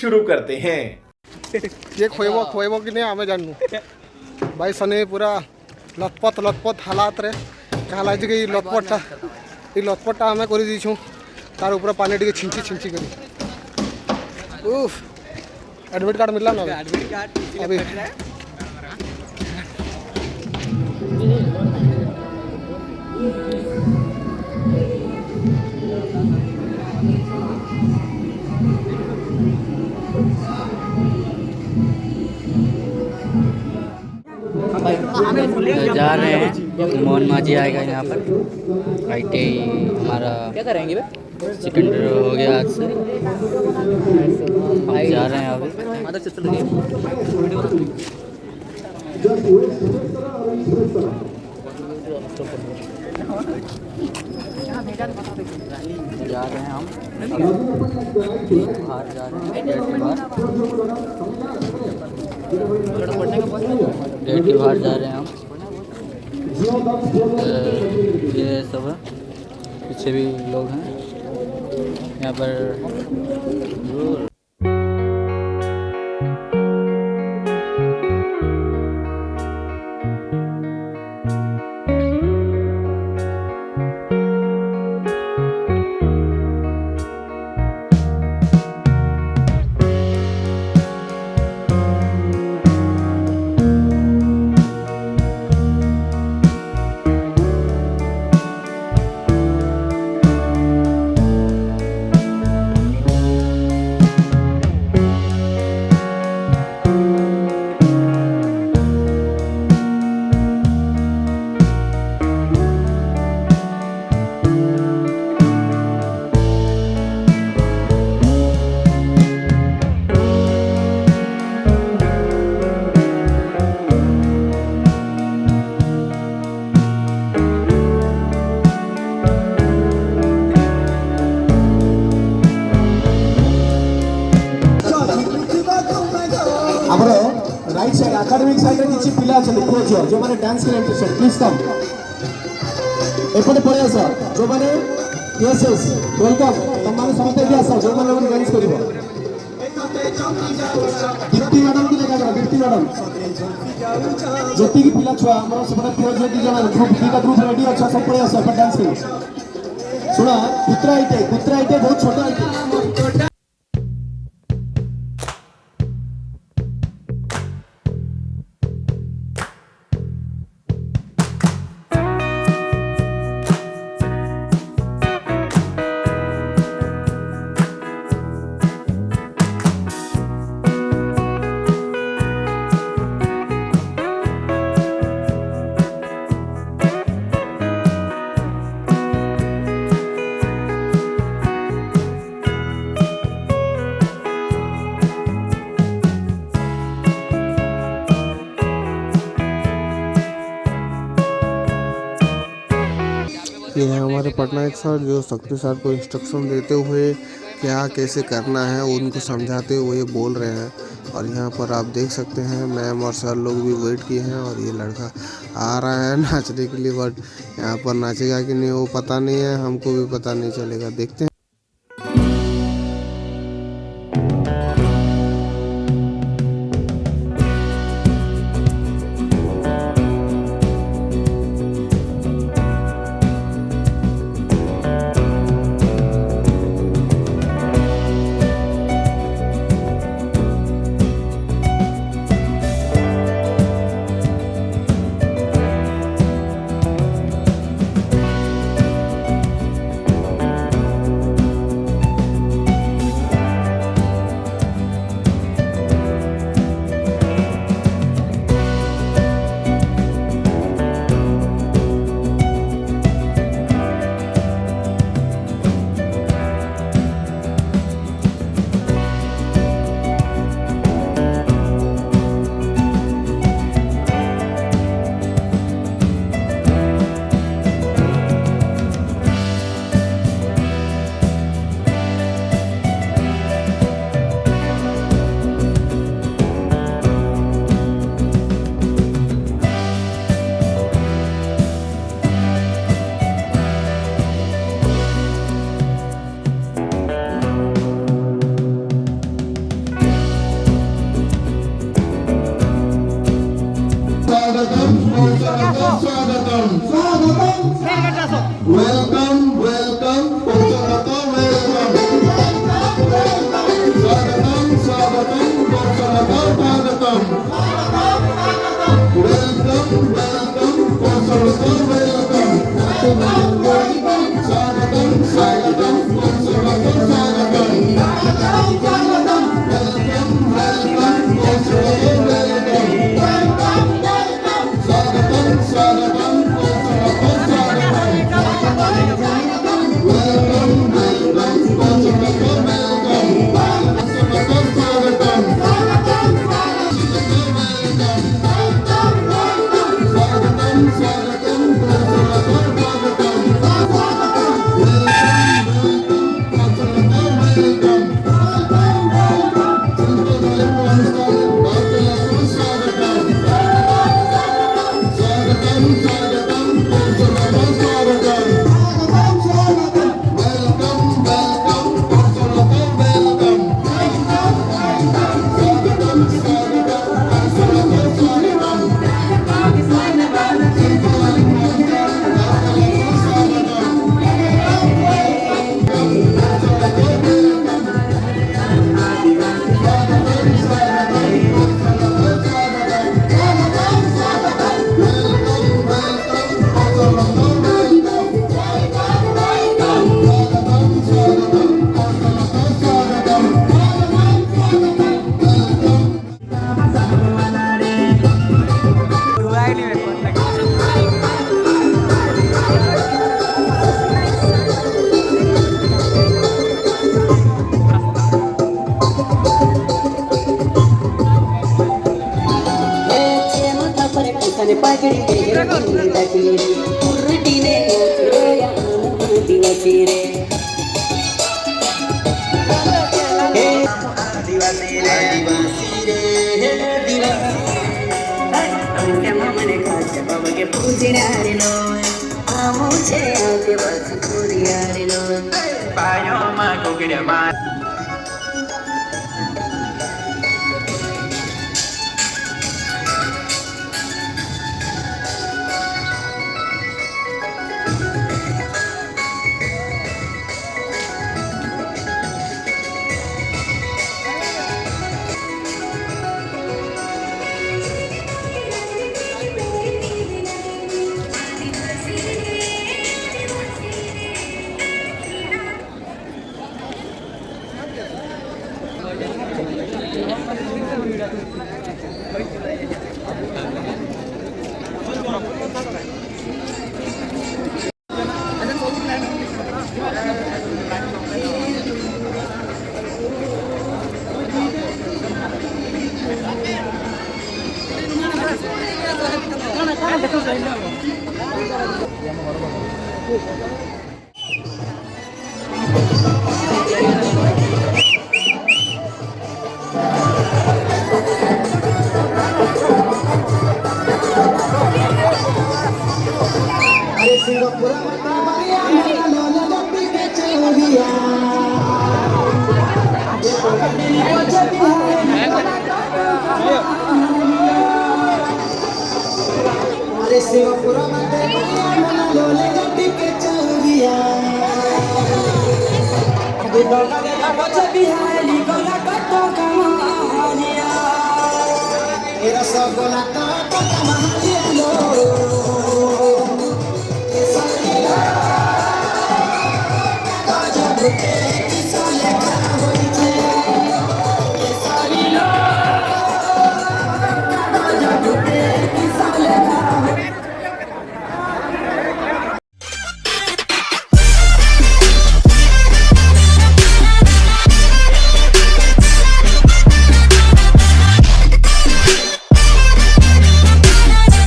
शुरू करते हैं। ये खोइबो कि नहीं आमे जानू भाई सने पूरा लतपत हालात रे कहला जे कि लतपटा आमे करि दिछु तार ऊपर पानी टिके छिंची करी उफ एडमिट कार्ड मिलला ना अभी जा रहे हैं मोहन माझी आएगा यहाँ पर ITI हमारा क्या करेंगे सेकेंडरी हो गया आज से हम जा रहे हैं अभी जा रहे हैं हम बाहर जा रहे हैं गेट के बाहर जा रहे हैं हम ये सब है पीछे भी लोग हैं यहाँ पर ଆମର ରାଇଟ୍ ସାଇଡ୍ ଆକାଡେମିକ୍ ସାଇଡ୍ରେ କିଛି ପିଲା ଅଛନ୍ତି ପୁଅ ଝିଅ ଯେଉଁମାନେ ଡ୍ୟାନ୍ସ କରି ଇଣ୍ଟରେଷ୍ଟେଡ୍ ପ୍ଲିଜ୍ କମ୍ ଏପଟେ ପଳେଇ ଆସ ଯେଉଁମାନେ ୟେସ୍ ୱେଲକମ୍ ତମମାନେ ସମସ୍ତେ ଏଠି ଆସ ଯେଉଁମାନେ ଡ୍ୟାନ୍ସ କରିବ ଦୀପ୍ତି ମ୍ୟାଡମ୍କୁ ଦେଖାଯାଅ ଦୀପ୍ତି ମ୍ୟାଡମ୍ ଯେତିକି ପିଲା ଛୁଆ ଆମର ସେପଟେ ପୁଅ ଝିଅ ଦୁଇ ଜଣ ଗ୍ରୁପ୍ ଦୁଇଟା ଗ୍ରୁପ୍ ରେଡି ଅଛ ସବୁ ପଳେଇ ଆସ ଏପଟେ ଡ୍ୟାନ୍ସ କରିବ ଶୁଣ କୁତ୍ରା ଆଇଟେ ବହୁତ ଛୋଟ ଆଇଟେ ये है हमारे पटनायक सर जो शक्ति सर को इंस्ट्रक्शन देते हुए क्या कैसे करना है उनको समझाते हुए बोल रहे हैं। और यहाँ पर आप देख सकते हैं मैम और सर लोग भी वेट किए हैं और ये लड़का आ रहा है नाचने के लिए, बट यहाँ पर नाचेगा कि नहीं वो पता नहीं है, हमको भी पता नहीं चलेगा, देखते हैं। वेलकम वेलकम स्वागतम स्वागतम स्वागतम वेलकम वेलकम स्वागतम वेलकम स्वागतम स्वागतम Rosogolata